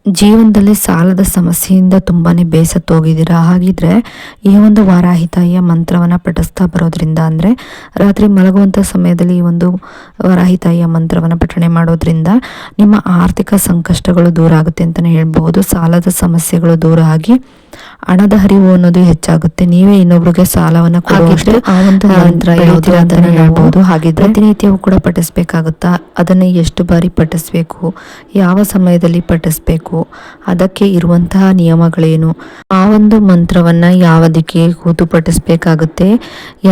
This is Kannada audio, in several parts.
ಜೀವನದಲ್ಲಿ ಸಾಲದ ಸಮಸ್ಯೆಯಿಂದ ತುಂಬಾ ಬೇಸತ್ತೋಗಿದ್ದೀರಾ. ಹಾಗಿದ್ರೆ ಈ ಒಂದು ವಾರಾಹಿ ತಾಯಿಯ ಮಂತ್ರವನ್ನು ಪಠಿಸ್ತಾ ಬರೋದ್ರಿಂದ, ಅಂದರೆ ರಾತ್ರಿ ಮಲಗುವಂಥ ಸಮಯದಲ್ಲಿ ಈ ಒಂದು ವಾರಾಹಿ ತಾಯಿಯ ಮಂತ್ರವನ್ನು ಪಠಣೆ ಮಾಡೋದ್ರಿಂದ ನಿಮ್ಮ ಆರ್ಥಿಕ ಸಂಕಷ್ಟಗಳು ದೂರ ಆಗುತ್ತೆ ಅಂತಲೇ ಹೇಳ್ಬೋದು. ಸಾಲದ ಸಮಸ್ಯೆಗಳು ದೂರ ಆಗಿ ಹಣದ ಹರಿವು ಅನ್ನೋದು ಹೆಚ್ಚಾಗುತ್ತೆ. ನೀವೇ ಇನ್ನೊಬ್ರಿಗೆ ಸಾಲವನ್ನು ಕೊಡುವಷ್ಟು ಆ ಒಂದು ಮಂತ್ರ ಯಾವುದು ಅಂತಾನೆ ಹೇಳ್ಬೋದು. ಹಾಗಿದ್ರೆ ಪ್ರತಿನಿತ್ಯವೂ ಕೂಡ ಪಠಿಸ್ಬೇಕಾಗುತ್ತಾ, ಅದನ್ನು ಎಷ್ಟು ಬಾರಿ ಪಠಿಸ್ಬೇಕು, ಯಾವ ಸಮಯದಲ್ಲಿ ಪಠಿಸ್ಬೇಕು, ಅದಕ್ಕೆ ಇರುವಂತಹ ನಿಯಮಗಳೇನು, ಆ ಒಂದು ಮಂತ್ರವನ್ನ ಯಾವ ದಿಕ್ಕಿಗೆ ಕೂತು ಪಠಿಸ್ಬೇಕಾಗುತ್ತೆ,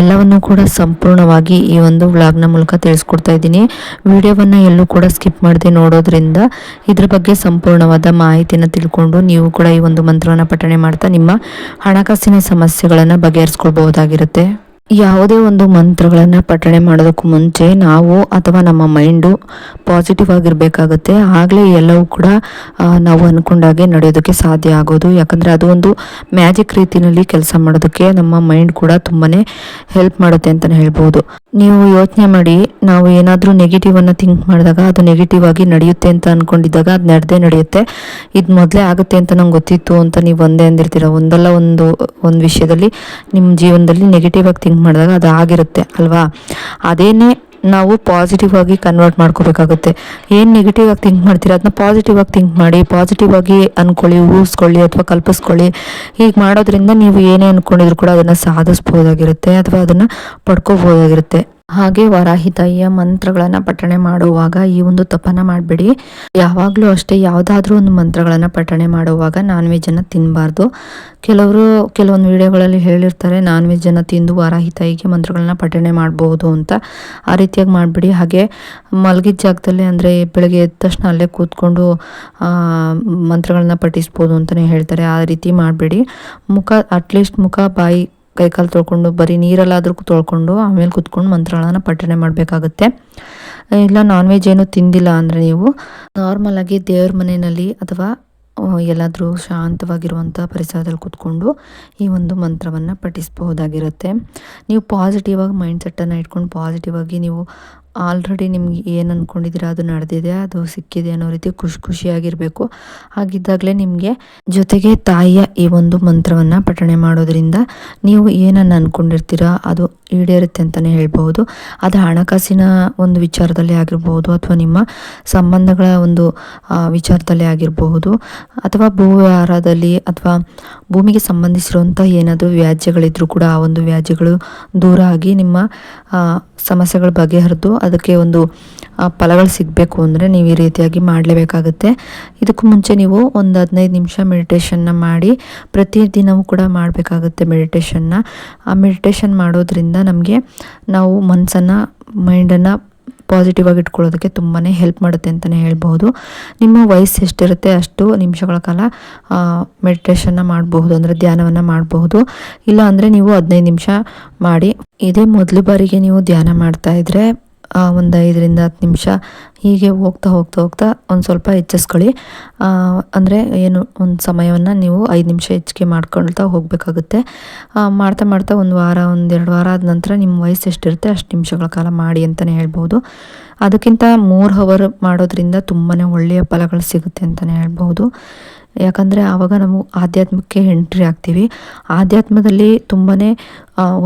ಎಲ್ಲವನ್ನು ಕೂಡ ಸಂಪೂರ್ಣವಾಗಿ ಈ ಒಂದು ವ್ಲಾಗ್ನ ಮೂಲಕ ತಿಳಿಸ್ಕೊಡ್ತಾ ಇದ್ದೀನಿ. ವಿಡಿಯೋವನ್ನ ಎಲ್ಲೂ ಕೂಡ ಸ್ಕಿಪ್ ಮಾಡದೆ ನೋಡೋದ್ರಿಂದ ಇದ್ರ ಬಗ್ಗೆ ಸಂಪೂರ್ಣವಾದ ಮಾಹಿತಿನ ತಿಳ್ಕೊಂಡು ನೀವು ಕೂಡ ಈ ಒಂದು ಮಂತ್ರವನ್ನ ಪಠಣೆ ಮಾಡ್ತಾ ನಿಮ್ಮ ಹಣಕಾಸಿನ ಸಮಸ್ಯೆಗಳನ್ನು ಬಗೆಹರಿಸ್ಕೊಳ್ಬಹುದಾಗಿರುತ್ತೆ. ಯಾವುದೇ ಒಂದು ಮಂತ್ರಗಳನ್ನು ಪಠಣೆ ಮಾಡೋದಕ್ಕೂ ಮುಂಚೆ ನಾವು ಅಥವಾ ನಮ್ಮ ಮೈಂಡು ಪಾಸಿಟಿವ್ ಆಗಿರಬೇಕಾಗುತ್ತೆ. ಆಗಲೇ ಎಲ್ಲವೂ ಕೂಡ ನಾವು ಅಂದ್ಕೊಂಡಾಗೆ ನಡೆಯೋದಕ್ಕೆ ಸಾಧ್ಯ ಆಗೋದು. ಯಾಕಂದರೆ ಅದು ಒಂದು ಮ್ಯಾಜಿಕ್ ರೀತಿಯಲ್ಲಿ ಕೆಲಸ ಮಾಡೋದಕ್ಕೆ ನಮ್ಮ ಮೈಂಡ್ ಕೂಡ ತುಂಬಾ ಹೆಲ್ಪ್ ಮಾಡುತ್ತೆ ಅಂತಲೇ ಹೇಳ್ಬೋದು. ನೀವು ಯೋಚನೆ ಮಾಡಿ, ನಾವು ಏನಾದರೂ ನೆಗೆಟಿವನ್ನು ಥಿಂಕ್ ಮಾಡಿದಾಗ ಅದು ನೆಗೆಟಿವ್ ಆಗಿ ನಡೆಯುತ್ತೆ ಅಂತ ಅಂದ್ಕೊಂಡಿದ್ದಾಗ ಅದು ನಡೆಯುತ್ತೆ. ಇದು ಮೊದಲೇ ಆಗುತ್ತೆ ಅಂತ ನಂಗೆ ಗೊತ್ತಿತ್ತು ಅಂತ ನೀವು ಒಂದೇ ಅಂದಿರ್ತೀರ. ಒಂದಲ್ಲ ಒಂದು ವಿಷಯದಲ್ಲಿ ನಿಮ್ಮ ಜೀವನದಲ್ಲಿ ನೆಗೆಟಿವ್ ಆಗಿ ಥಿಂಕ್ ಮಾಡಿದಾಗ ಅದು ಆಗಿರುತ್ತೆ ಅಲ್ವಾ. ಅದೇನೇ ನಾವು ಪಾಸಿಟಿವ್ ಆಗಿ ಕನ್ವರ್ಟ್ ಮಾಡ್ಕೋಬೇಕಾಗುತ್ತೆ. ಏನು ನೆಗೆಟಿವ್ ಆಗಿ ಥಿಂಕ್ ಮಾಡ್ತೀರಾ ಅದನ್ನ ಪಾಸಿಟಿವ್ ಆಗಿ ಥಿಂಕ್ ಮಾಡಿ, ಪಾಸಿಟಿವ್ ಆಗಿ ಅಂದ್ಕೊಳ್ಳಿ, ಊಹಿಸ್ಕೊಳ್ಳಿ ಅಥವಾ ಕಲ್ಪಿಸ್ಕೊಳ್ಳಿ. ಹೀಗೆ ಮಾಡೋದ್ರಿಂದ ನೀವು ಏನೇ ಅಂದ್ಕೊಂಡಿದ್ರು ಕೂಡ ಅದನ್ನು ಸಾಧಿಸ್ಬೋದಾಗಿರುತ್ತೆ ಅಥವಾ ಅದನ್ನು ಪಡ್ಕೋಬೋದಾಗಿರುತ್ತೆ. ಹಾಗೆ ವಾರಾಹಿ ತಾಯಿಯ ಮಂತ್ರಗಳನ್ನು ಪಠಣೆ ಮಾಡುವಾಗ ಈ ಒಂದು ತಪ್ಪನ್ನು ಮಾಡಬೇಡಿ. ಯಾವಾಗಲೂ ಅಷ್ಟೇ, ಯಾವುದಾದ್ರೂ ಒಂದು ಮಂತ್ರಗಳನ್ನು ಪಠಣೆ ಮಾಡುವಾಗ ನಾನ್ ವೆಜ್ಜನ್ನು ತಿನ್ನಬಾರ್ದು. ಕೆಲವೊಂದು ವಿಡಿಯೋಗಳಲ್ಲಿ ಹೇಳಿರ್ತಾರೆ ನಾನ್ ವೆಜ್ಜನ್ನು ತಿಂದು ವಾರಾಹಿ ತಾಯಿಗೆ ಮಂತ್ರಗಳನ್ನ ಪಠಣೆ ಮಾಡಬಹುದು ಅಂತ. ಆ ರೀತಿಯಾಗಿ ಮಾಡಬೇಡಿ. ಹಾಗೆ ಮಲಗಿದ ಜಾಗದಲ್ಲಿ, ಅಂದರೆ ಬೆಳಗ್ಗೆ ಎದ್ದ ತಕ್ಷಣ ಅಲ್ಲೇ ಕೂತ್ಕೊಂಡು ಮಂತ್ರಗಳನ್ನ ಪಠಿಸ್ಬೋದು ಅಂತಲೇ ಹೇಳ್ತಾರೆ. ಆ ರೀತಿ ಮಾಡಬೇಡಿ. ಅಟ್ಲೀಸ್ಟ್ ಮುಖ, ಬಾಯಿ, ಕೈಕಾಲು ತೊಳ್ಕೊಂಡು, ಬರೀ ನೀರಲ್ಲಾದ್ರೂ ತೊಳ್ಕೊಂಡು ಆಮೇಲೆ ಕುತ್ಕೊಂಡು ಮಂತ್ರಗಳನ್ನು ಪಠಣೆ ಮಾಡಬೇಕಾಗುತ್ತೆ. ಇಲ್ಲ ನಾನ್ ವೆಜ್ ಏನು ತಿಂದಿಲ್ಲ ಅಂದರೆ ನೀವು ನಾರ್ಮಲಾಗಿ ದೇವ್ರ ಮನೆಯಲ್ಲಿ ಅಥವಾ ಎಲ್ಲಾದರೂ ಶಾಂತವಾಗಿರುವಂಥ ಪರಿಸರದಲ್ಲಿ ಕೂತ್ಕೊಂಡು ಈ ಒಂದು ಮಂತ್ರವನ್ನು ಪಠಿಸಬಹುದಾಗಿರುತ್ತೆ. ನೀವು ಪಾಸಿಟಿವ್ ಆಗಿ ಮೈಂಡ್ ಸೆಟ್ಟನ್ನು ಇಟ್ಕೊಂಡು ಪಾಸಿಟಿವ್ ಆಗಿ ನೀವು ಆಲ್ರೆಡಿ ನಿಮ್ಗೆ ಏನು ಅಂದ್ಕೊಂಡಿದ್ದೀರಾ ಅದು ನಡೆದಿದೆ, ಅದು ಸಿಕ್ಕಿದೆ ಅನ್ನೋ ರೀತಿ ಖುಷಿಯಾಗಿರಬೇಕು. ಹಾಗಿದ್ದಾಗಲೇ ನಿಮಗೆ ಜೊತೆಗೆ ತಾಯಿಯ ಈ ಒಂದು ಮಂತ್ರವನ್ನು ಪಠಣೆ ಮಾಡೋದ್ರಿಂದ ನೀವು ಏನನ್ನು ಅಂದ್ಕೊಂಡಿರ್ತೀರಾ ಅದು ಈಡೇರುತ್ತೆ ಅಂತಲೇ ಹೇಳ್ಬೋದು. ಅದು ಹಣಕಾಸಿನ ಒಂದು ವಿಚಾರದಲ್ಲಿ ಆಗಿರಬಹುದು, ಅಥವಾ ನಿಮ್ಮ ಸಂಬಂಧಗಳ ಒಂದು ವಿಚಾರದಲ್ಲಿ ಆಗಿರಬಹುದು, ಅಥವಾ ಭೂ ವ್ಯವಹಾರದಲ್ಲಿ ಅಥವಾ ಭೂಮಿಗೆ ಸಂಬಂಧಿಸಿರುವಂಥ ಏನಾದರೂ ವ್ಯಾಜ್ಯಗಳಿದ್ರೂ ಕೂಡ ಆ ಒಂದು ವ್ಯಾಜ್ಯಗಳು ದೂರ ಆಗಿ ನಿಮ್ಮ ಸಮಸ್ಯೆಗಳ ಬಗೆಹರಿದು ಅದಕ್ಕೆ ಒಂದು ಫಲಗಳು ಸಿಗಬೇಕು ಅಂದರೆ ನೀವು ಈ ರೀತಿಯಾಗಿ ಮಾಡಲೇಬೇಕಾಗುತ್ತೆ. ಇದಕ್ಕೂ ಮುಂಚೆ ನೀವು ಒಂದು 15 ನಿಮಿಷ ಮೆಡಿಟೇಷನ್ನ ಮಾಡಿ, ಪ್ರತಿದಿನವೂ ಕೂಡ ಮಾಡಬೇಕಾಗುತ್ತೆ ಮೆಡಿಟೇಷನ್ನ. ಆ ಮೆಡಿಟೇಷನ್ ಮಾಡೋದ್ರಿಂದ ನಮಗೆ ನಾವು ಮನಸ್ಸನ್ನು, ಮೈಂಡನ್ನು ಪಾಸಿಟಿವ್ ಆಗಿ ಇಟ್ಕೊಳ್ಳೋದಕ್ಕೆ ತುಂಬಾ ಹೆಲ್ಪ್ ಮಾಡುತ್ತೆ ಅಂತಲೇ ಹೇಳ್ಬೋದು. ನಿಮ್ಮ ವಯಸ್ಸು ಎಷ್ಟಿರುತ್ತೆ ಅಷ್ಟು ನಿಮಿಷಗಳ ಕಾಲ ಮೆಡಿಟೇಷನ್ನ ಮಾಡಬಹುದು, ಅಂದರೆ ಧ್ಯಾನವನ್ನು ಮಾಡಬಹುದು. ಇಲ್ಲ ಅಂದರೆ ನೀವು 15 ನಿಮಿಷ ಮಾಡಿ. ಇದೇ ಮೊದಲು ಬಾರಿಗೆ ನೀವು ಧ್ಯಾನ ಮಾಡ್ತಾ ಇದ್ರೆ ಒಂದು 5-10 ನಿಮಿಷ ಹೀಗೆ ಹೋಗ್ತಾ ಒಂದು ಸ್ವಲ್ಪ ಹೆಚ್ಚಿಸ್ಕೊಳ್ಳಿ. ಅಂದರೆ ಏನು, ಒಂದು ಸಮಯವನ್ನು ನೀವು 5 ನಿಮಿಷ ಹೆಚ್ಚಿಗೆ ಮಾಡ್ಕೊಳ್ತಾ ಹೋಗಬೇಕಾಗುತ್ತೆ. ಮಾಡ್ತಾ ಒಂದು ವಾರ, 1-2 ವಾರ ಆದ ನಂತರ ನಿಮ್ಮ ವಯಸ್ಸು ಎಷ್ಟಿರುತ್ತೆ ಅಷ್ಟು ನಿಮಿಷಗಳ ಕಾಲ ಮಾಡಿ ಅಂತಲೇ ಹೇಳ್ಬೋದು. ಅದಕ್ಕಿಂತ 3 ಅವರ್ ಮಾಡೋದ್ರಿಂದ ತುಂಬಾ ಒಳ್ಳೆಯ ಫಲಗಳು ಸಿಗುತ್ತೆ ಅಂತಲೇ ಹೇಳ್ಬೋದು. ಯಾಕಂದರೆ ಆವಾಗ ನಾವು ಆಧ್ಯಾತ್ಮಕ್ಕೆ ಎಂಟ್ರಿ ಆಗ್ತೀವಿ. ಆಧ್ಯಾತ್ಮದಲ್ಲಿ ತುಂಬಾ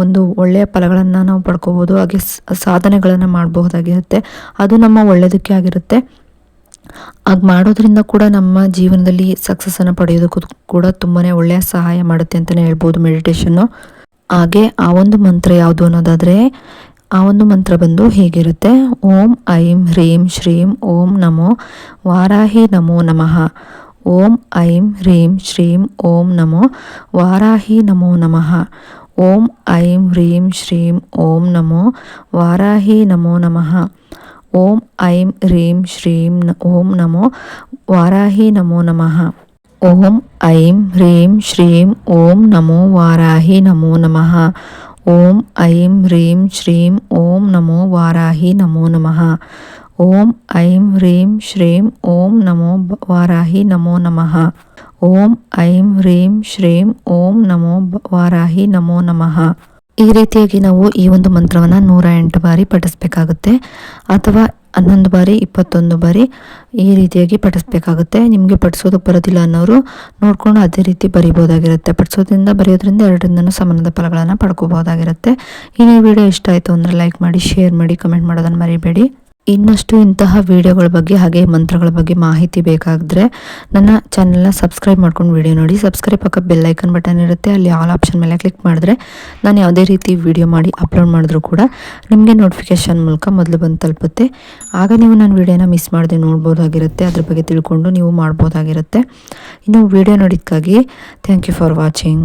ಒಂದು ಒಳ್ಳೆಯ ಫಲಗಳನ್ನು ನಾವು ಪಡ್ಕೋಬೋದು. ಹಾಗೆ ಸಾಧನೆಗಳನ್ನು ಮಾಡಬಹುದಾಗಿರುತ್ತೆ. ಅದು ನಮ್ಮ ಒಳ್ಳೆಯದಕ್ಕೆ ಆಗಿರುತ್ತೆ. ಹಾಗೆ ಮಾಡೋದ್ರಿಂದ ಕೂಡ ನಮ್ಮ ಜೀವನದಲ್ಲಿ ಸಕ್ಸಸ್ಸನ್ನು ಪಡೆಯೋದಕ್ಕೂ ಕೂಡ ತುಂಬಾ ಒಳ್ಳೆಯ ಸಹಾಯ ಮಾಡುತ್ತೆ ಅಂತಲೇ ಹೇಳ್ಬೋದು ಮೆಡಿಟೇಷನ್ನು. ಹಾಗೆ ಆ ಒಂದು ಮಂತ್ರ ಯಾವುದು ಅನ್ನೋದಾದರೆ, ಆ ಒಂದು ಮಂತ್ರ ಬಂದು ಹೀಗಿರುತ್ತೆ: ಓಂ ಐಂ ಹ್ರೀಂ ಶ್ರೀಂ ಓಂ ನಮೋ ವಾರಾಹಿ ನಮೋ ನಮಃ. ಓಂ ಐಂ ಹ್ರೀಂ ಶ್ರೀಂ ಓಂ ನಮೋ ವಾರಾಹಿ ನಮೋ ನಮಃ. ಓಂ ಐಂ ಹ್ರೀಂ ಶ್ರೀಂ ಓಂ ನಮೋ ವಾರಾಹಿ ನಮೋ ನಮಃ. ಓಂ ಐಂ ಹ್ರೀಂ ಶ್ರೀಂ ಓಂ ನಮೋ ವಾರಾಹಿ ನಮೋ ನಮಃ. ಓಂ ಐಂ ಹ್ರೀಂ ಶ್ರೀಂ ಓಂ ನಮೋ ವಾರಾಹಿ ನಮೋ ನಮಃ. ಓಂ ಐಂ ಹ್ರೀಂ ಶ್ರೀಂ ಓಂ ನಮೋ ವಾರಾಹಿ ನಮೋ ನಮಃ. ಓಂ ಐಂ ಹ್ರೀಂ ಶ್ರೀಂ ಓಂ ನಮೋ ವಾರಾಹಿ ನಮೋ ನಮಃ. ಓಂ ಐಂ ಹ್ರೀಂ ಶ್ರೀಂ ಓಂ ನಮೋ ವಾರಾಹಿ ನಮೋ ನಮಃ. ಈ ರೀತಿಯಾಗಿ ನಾವು ಈ ಒಂದು ಮಂತ್ರವನ್ನು 108 ಬಾರಿ ಪಠಿಸಬೇಕಾಗುತ್ತೆ. ಅಥವಾ 11 ಬಾರಿ 21 ಬಾರಿ ಈ ರೀತಿಯಾಗಿ ಪಠಿಸ್ಬೇಕಾಗುತ್ತೆ. ನಿಮಗೆ ಪಠಿಸೋದಕ್ಕೆ ಬರೋದಿಲ್ಲ ಅನ್ನೋರು ನೋಡಿಕೊಂಡು ಅದೇ ರೀತಿ ಬರಿಬೋದಾಗಿರುತ್ತೆ. ಬರೆಯೋದ್ರಿಂದ ಎರಡರಿಂದನೂ ಸಮಾನದ ಫಲಗಳನ್ನು ಪಡ್ಕೋಬೋದಾಗಿರುತ್ತೆ. ಈ ವಿಡಿಯೋ ಇಷ್ಟ ಆಯಿತು ಅಂದರೆ ಲೈಕ್ ಮಾಡಿ, ಶೇರ್ ಮಾಡಿ, ಕಮೆಂಟ್ ಮಾಡೋದನ್ನು ಮರಿಬೇಡಿ. ಇನ್ನಷ್ಟು ಇಂತಹ ವಿಡಿಯೋಗಳ ಬಗ್ಗೆ ಹಾಗೆ ಮಂತ್ರಗಳ ಬಗ್ಗೆ ಮಾಹಿತಿ ಬೇಕಾದರೆ ನನ್ನ ಚಾನಲ್ನ ಸಬ್ಸ್ಕ್ರೈಬ್ ಮಾಡ್ಕೊಂಡು ವಿಡಿಯೋ ನೋಡಿ. ಸಬ್ಸ್ಕ್ರೈಬ್ ಪಕ್ಕ ಬೆಲ್ ಐಕನ್ ಬಟನ್ ಇರುತ್ತೆ, ಅಲ್ಲಿ ಆಲ್ ಆಪ್ಷನ್ ಮೇಲೆ ಕ್ಲಿಕ್ ಮಾಡಿದ್ರೆ ನಾನು ಯಾವುದೇ ರೀತಿ ವಿಡಿಯೋ ಮಾಡಿ ಅಪ್ಲೋಡ್ ಮಾಡಿದ್ರೂ ಕೂಡ ನಿಮಗೆ ನೋಟಿಫಿಕೇಷನ್ ಮೂಲಕ ಮೊದಲು ಬಂದು ತಲುಪುತ್ತೆ. ಆಗ ನೀವು ನನ್ನ ವಿಡಿಯೋನ ಮಿಸ್ ಮಾಡದೆ ನೋಡ್ಬೋದಾಗಿರುತ್ತೆ, ಅದ್ರ ಬಗ್ಗೆ ತಿಳ್ಕೊಂಡು ನೀವು ಮಾಡ್ಬೋದಾಗಿರುತ್ತೆ. ಇನ್ನು ವಿಡಿಯೋ ನೋಡಿದ್ದಕ್ಕಾಗಿ ಥ್ಯಾಂಕ್ ಯು ಫಾರ್ ವಾಚಿಂಗ್.